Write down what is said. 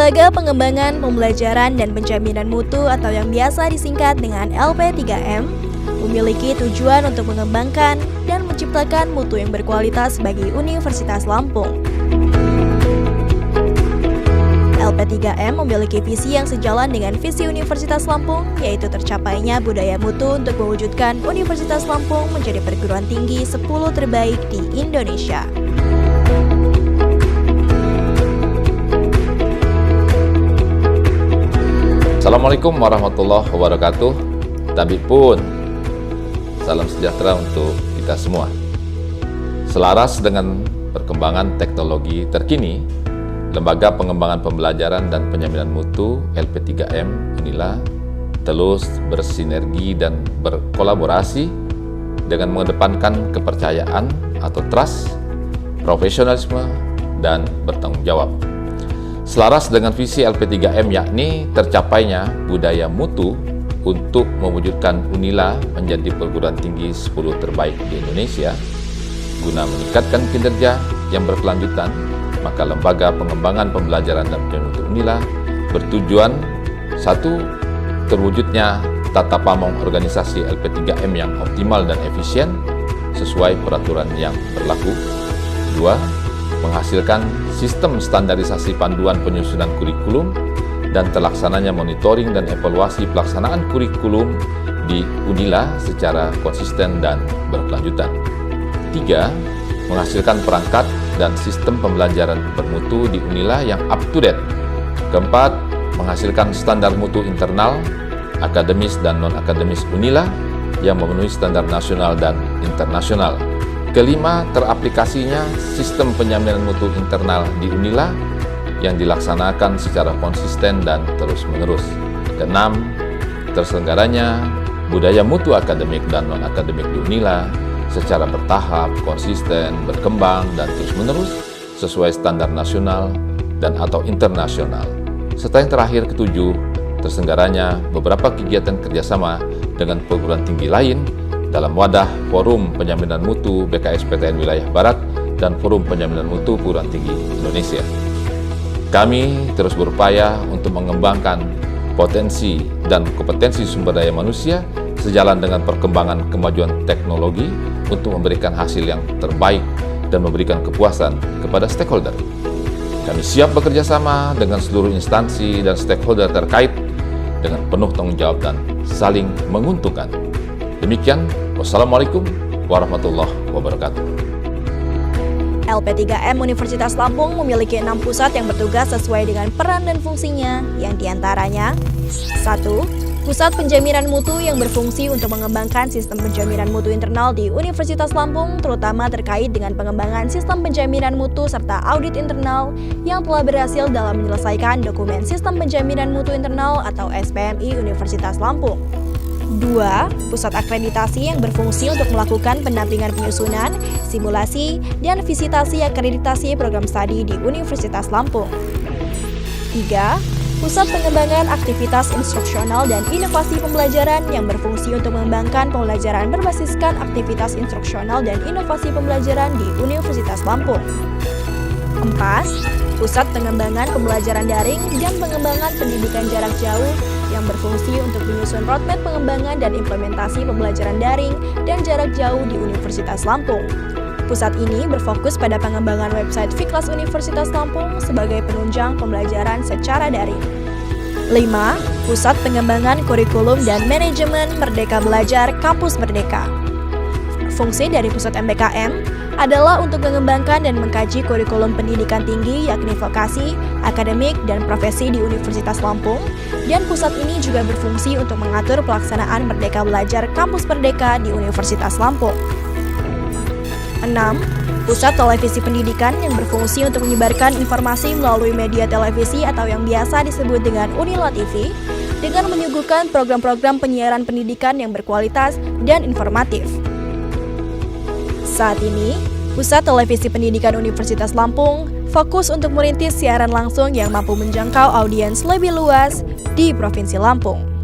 Lembaga Pengembangan, Pembelajaran, dan Penjaminan Mutu atau yang biasa disingkat dengan LP3M memiliki tujuan untuk mengembangkan dan menciptakan mutu yang berkualitas bagi Universitas Lampung. LP3M memiliki visi yang sejalan dengan visi Universitas Lampung, yaitu tercapainya budaya mutu untuk mewujudkan Universitas Lampung menjadi perguruan tinggi 10 terbaik di Indonesia. Assalamualaikum warahmatullahi wabarakatuh. Tabib pun, salam sejahtera untuk kita semua. Selaras dengan perkembangan teknologi terkini, Lembaga Pengembangan Pembelajaran dan Penjaminan Mutu LP3M inilah terus bersinergi dan berkolaborasi dengan mengedepankan kepercayaan atau trust, profesionalisme, dan bertanggung jawab. Selaras dengan visi LP3M yakni tercapainya budaya mutu untuk mewujudkan UNILA menjadi perguruan tinggi 10 terbaik di Indonesia, guna meningkatkan kinerja yang berkelanjutan, maka Lembaga Pengembangan Pembelajaran dan Penjaminan Mutu UNILA bertujuan 1. Terwujudnya tata pamong organisasi LP3M yang optimal dan efisien sesuai peraturan yang berlaku. 2. Menghasilkan sistem standarisasi panduan penyusunan kurikulum dan terlaksananya monitoring dan evaluasi pelaksanaan kurikulum di UNILA secara konsisten dan berkelanjutan. 3. Menghasilkan perangkat dan sistem pembelajaran bermutu di UNILA yang up to date. 4. Menghasilkan standar mutu internal, akademis dan non-akademis UNILA yang memenuhi standar nasional dan internasional. 5. Teraplikasinya sistem penjaminan mutu internal di UNILA yang dilaksanakan secara konsisten dan terus-menerus. 6. Terselenggaranya budaya mutu akademik dan non-akademik di UNILA secara bertahap, konsisten, berkembang, dan terus-menerus sesuai standar nasional dan atau internasional. Serta yang terakhir, 7. Terselenggaranya beberapa kegiatan kerjasama dengan perguruan tinggi lain dalam wadah Forum Penjaminan Mutu BKSPTN Wilayah Barat dan Forum Penjaminan Mutu Perguruan Tinggi Indonesia. Kami terus berupaya untuk mengembangkan potensi dan kompetensi sumber daya manusia sejalan dengan perkembangan kemajuan teknologi untuk memberikan hasil yang terbaik dan memberikan kepuasan kepada stakeholder. Kami siap bekerja sama dengan seluruh instansi dan stakeholder terkait dengan penuh tanggung jawab dan saling menguntungkan. Demikian, wassalamualaikum warahmatullahi wabarakatuh. LP3M Universitas Lampung memiliki 6 pusat yang bertugas sesuai dengan peran dan fungsinya, yang diantaranya 1. Pusat Penjaminan Mutu yang berfungsi untuk mengembangkan sistem penjaminan mutu internal di Universitas Lampung, terutama terkait dengan pengembangan sistem penjaminan mutu serta audit internal yang telah berhasil dalam menyelesaikan dokumen Sistem Penjaminan Mutu Internal atau SPMI Universitas Lampung. 2. Pusat akreditasi yang berfungsi untuk melakukan pendampingan penyusunan, simulasi, dan visitasi akreditasi program studi di Universitas Lampung. 3. Pusat pengembangan aktivitas instruksional dan inovasi pembelajaran yang berfungsi untuk mengembangkan pembelajaran berbasiskan aktivitas instruksional dan inovasi pembelajaran di Universitas Lampung. 4. Pusat pengembangan pembelajaran daring dan pengembangan pendidikan jarak jauh yang berfungsi untuk menyusun roadmap pengembangan dan implementasi pembelajaran daring dan jarak jauh di Universitas Lampung. Pusat ini berfokus pada pengembangan website Fiklas Universitas Lampung sebagai penunjang pembelajaran secara daring. 5. Pusat Pengembangan Kurikulum dan Manajemen Merdeka Belajar Kampus Merdeka. Fungsi dari Pusat MBKM adalah untuk mengembangkan dan mengkaji kurikulum pendidikan tinggi yakni vokasi, akademik, dan profesi di Universitas Lampung, dan pusat ini juga berfungsi untuk mengatur pelaksanaan Merdeka Belajar Kampus Merdeka di Universitas Lampung. 6. Pusat Televisi Pendidikan yang berfungsi untuk menyebarkan informasi melalui media televisi atau yang biasa disebut dengan UNILA TV, dengan menyuguhkan program-program penyiaran pendidikan yang berkualitas dan informatif. Saat ini, Pusat Televisi Pendidikan Universitas Lampung fokus untuk merintis siaran langsung yang mampu menjangkau audiens lebih luas di Provinsi Lampung.